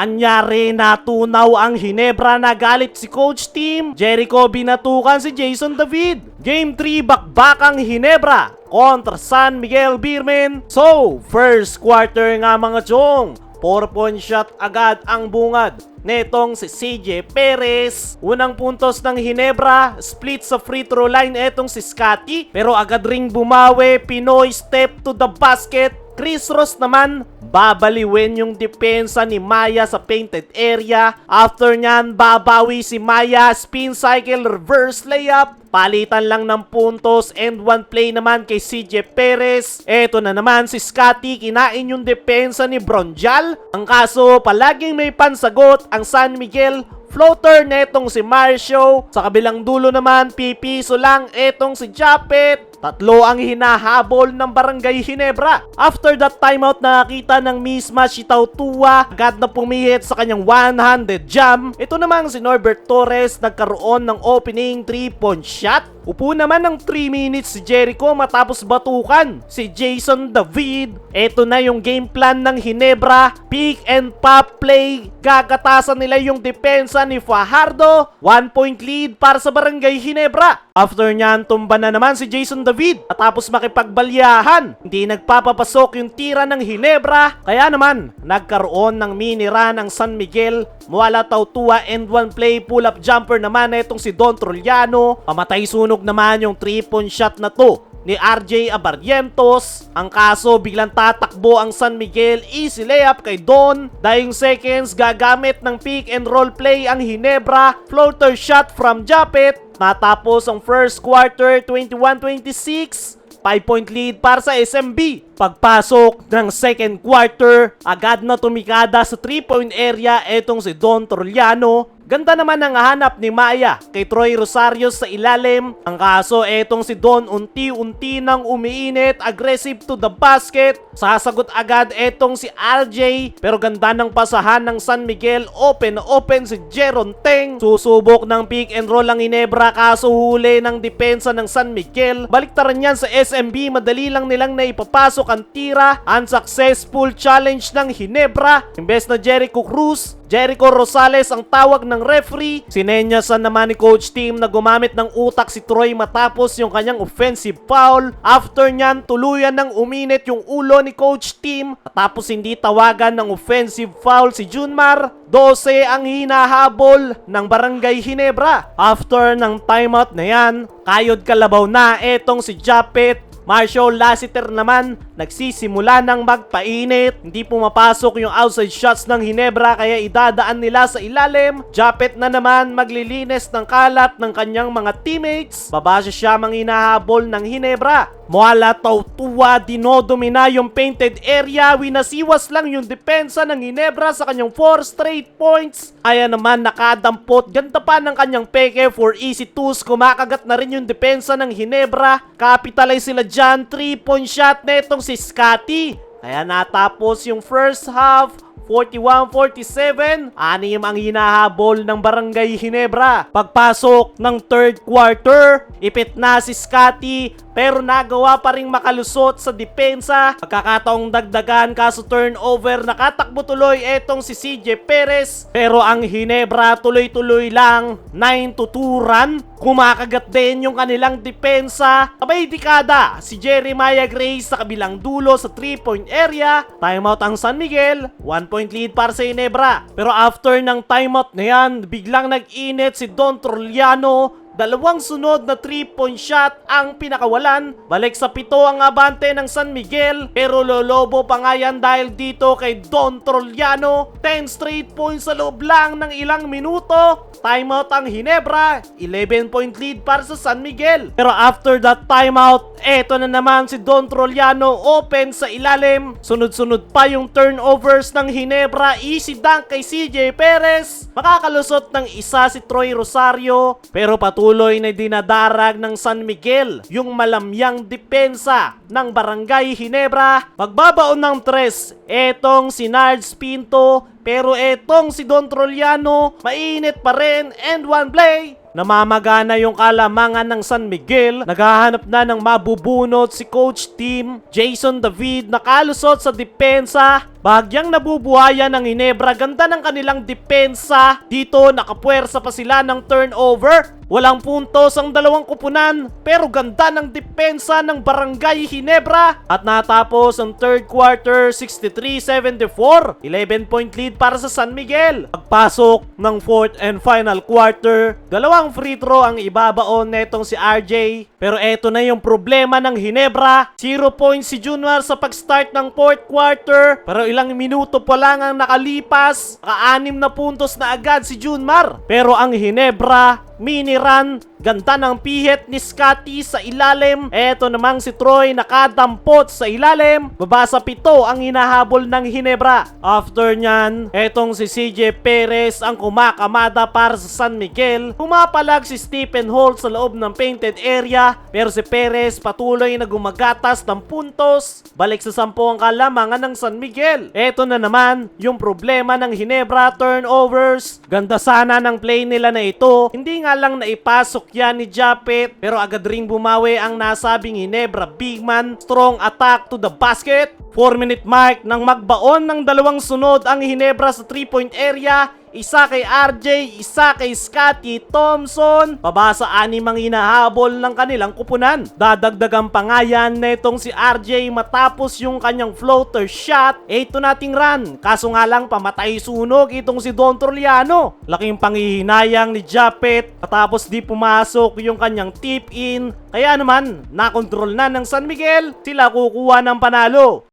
Anyari natunaw ang Ginebra, nagalit si Coach Team. Jericho binatukan si Jason David. Game 3 bakbakang Ginebra kontra San Miguel Beermen. So, first quarter nga mga chong. 4-point shot agad ang bungad netong si CJ Perez. Unang puntos ng Ginebra, split sa free throw line etong si Scotty, pero agad ring bumawi. Pinoy step to the basket. Chris Ross naman, babaliwin yung depensa ni Maya sa painted area. After nyan, babawi si Maya, spin cycle, reverse layup. Palitan lang ng puntos and one play naman kay CJ Perez. Eto na naman si Scotty, kinain yung depensa ni Bronjal. Ang kaso, palaging may pansagot ang San Miguel. Floater netong si Marcio. Sa kabilang dulo naman, pipiso lang etong si Japet. Tatlo ang hinahabol ng Barangay Ginebra. After that timeout, nakakita ng mismatch si Tautua. Agad na pumihit sa kanyang one-handed jam. Ito namang si Norbert Torres, nagkaroon ng opening 3-point shot. Upo naman ng 3 minutes si Jericho matapos batukan si Jason David. Ito na yung game plan ng Ginebra. Pick and pop play. Gagatasan nila yung depensa ni Fajardo. 1-point lead para sa Barangay Ginebra. After nyan, tumba na naman si Jason David. Tapos makipagbalyahan. Hindi nagpapapasok yung tira ng Ginebra. Kaya naman, nagkaroon ng mini run ang San Miguel. Muala Tautua and one play pull-up jumper naman itong si Don Troliano. Pamatay sunog naman yung 3-point shot na to ni RJ Abarrientos. Ang kaso, biglang tatakbo ang San Miguel. Easy layup kay Don. Dying seconds, gagamit ng pick and roll play ang Ginebra. Floater shot from Japet. Natapos ang first quarter, 21-26. 5-point lead para sa SMB. Pagpasok ng second quarter, agad na tumikada sa 3-point area etong si Don Troliano. Ganda naman ang hanap ni Maya kay Troy Rosario sa ilalim. Ang kaso, etong si Don unti-unti nang umiinit, aggressive to the basket. Sasagot agad etong si RJ, pero ganda ng pasahan ng San Miguel. Open na open si Jeron Teng. Susubok ng pick and roll ang Ginebra, kaso huli ng depensa ng San Miguel. Baliktaran yan sa SMB, madali lang nilang naipapasok ang tira. Unsuccessful challenge ng Ginebra. Imbes na Jericho Cruz, Jericho Rosales ang tawag ng referee. Sinenyasan naman ni Coach Team na gumamit ng utak si Troy matapos yung kanyang offensive foul. After nyan, tuluyan ng uminit yung ulo ni Coach Team. Tapos hindi tawagan ng offensive foul si Junmar. 12 ang hinahabol ng Barangay Ginebra. After ng timeout na yan, kayod kalabaw na etong si Japet. Marcio Lassiter naman, nagsisimula ng magpainit. Hindi pumapasok yung outside shots ng Ginebra, kaya idadaan nila sa ilalim. Japet na naman maglilinis ng kalat ng kanyang mga teammates. Babase siya mang hinahabol ng Ginebra. Muala Tautua, dinodomina yung painted area. Winasiwas lang yung depensa ng Ginebra sa kanyang 4 straight points. Kaya naman nakadampot. Ganda pa ng kanyang peke for easy twos. Kumakagat na rin yung depensa ng Ginebra. Capitalize sila dyan. 3-point shot netong si Scotty. Kaya natapos yung first half. 41-47, 6 ang hinahabol ng Barangay Ginebra. Pagpasok ng third quarter, ipit na si Scotty, pero nagawa pa ring makalusot sa depensa. Pagkakataong dagdagan, kaso turnover, nakatakbo tuloy etong si CJ Perez. Pero ang Ginebra tuloy-tuloy lang, 9-2 run. Kumakagat din yung kanilang depensa. Sabay dekada si Jeremiah Grace sa kabilang dulo sa 3-point area. Timeout ang San Miguel, 1-point lead para sa Ginebra. Pero after ng timeout na yan, biglang nag-init si Don Troliano. Dalawang sunod na 3-point shot ang pinakawalan. Balik sa 7 ang abante ng San Miguel. Pero lolobo pa nga yan dahil dito kay Don Troliano. 10 straight points sa loob lang ng ilang minuto. Timeout ang Ginebra. 11-point lead para sa San Miguel. Pero after that timeout, eto na naman si Don Troliano open sa ilalim. Sunod-sunod pa yung turnovers ng Ginebra. Easy dunk kay CJ Perez. Makakalusot ng isa si Troy Rosario. Pero patuloy na dinadarag ng San Miguel yung malamyang depensa ng Barangay Ginebra. Magbabaon ng 3 etong si Nards Pinto. Pero etong si Don Troliano, mainit pa rin and one play. Namamagana yung kalamangan ng San Miguel. Naghahanap na ng mabubunot si Coach Team. Jason David nakalusot sa depensa. Bahagyang nabubuhayan ng Ginebra. Ganda ng kanilang depensa. Dito nakapuwersa pa sila ng turnover. Walang puntos ang dalawang kupunan, pero ganda ng depensa ng Barangay Ginebra. At natapos ang third quarter 63-74. 11-point lead para sa San Miguel. Pagpasok ng fourth and final quarter, dalawang free throw ang ibabaon netong si RJ. Pero eto na yung problema ng Ginebra. 0 points si Junmar sa pag-start ng fourth quarter. Pero ilang minuto pa lang ang nakalipas, ka-6 na puntos na agad si Junmar. Pero ang Ginebra, mini run, ganda ng pihit ni Scotty sa ilalim. Eto namang si Troy nakadampot sa ilalim. Baba sa 7 ang hinahabol ng Ginebra. After nyan, etong si CJ Perez ang kumakamada para sa San Miguel. Pumapalag si Stephen Holt sa loob ng painted area, pero si Perez patuloy na gumagatas ng puntos. Balik sa 10 ang kalamangan ng San Miguel. Eto na naman yung problema ng Ginebra, turnovers. Ganda sana ng play nila na ito. Hindi nga lang naipasok yan ni Japet, pero agad ring bumawi ang nasabing Ginebra big man. Strong attack to the basket. 4-minute mark nang magbaon ng dalawang sunod ang Ginebra sa 3-point area. Isa kay RJ, isa kay Scotty Thompson. Baba sa 6 ang hinahabol ng kanilang kupunan. Dadagdagan pa nga yan netong si RJ matapos yung kanyang floater shot. 8 nating run. Kaso nga lang pamatay sunog itong si Don Troliano. Laking panghihinayang ni Japet matapos di pumasok yung kanyang tip in. Kaya naman, nakontrol na ng San Miguel. Sila kukuha ng panalo.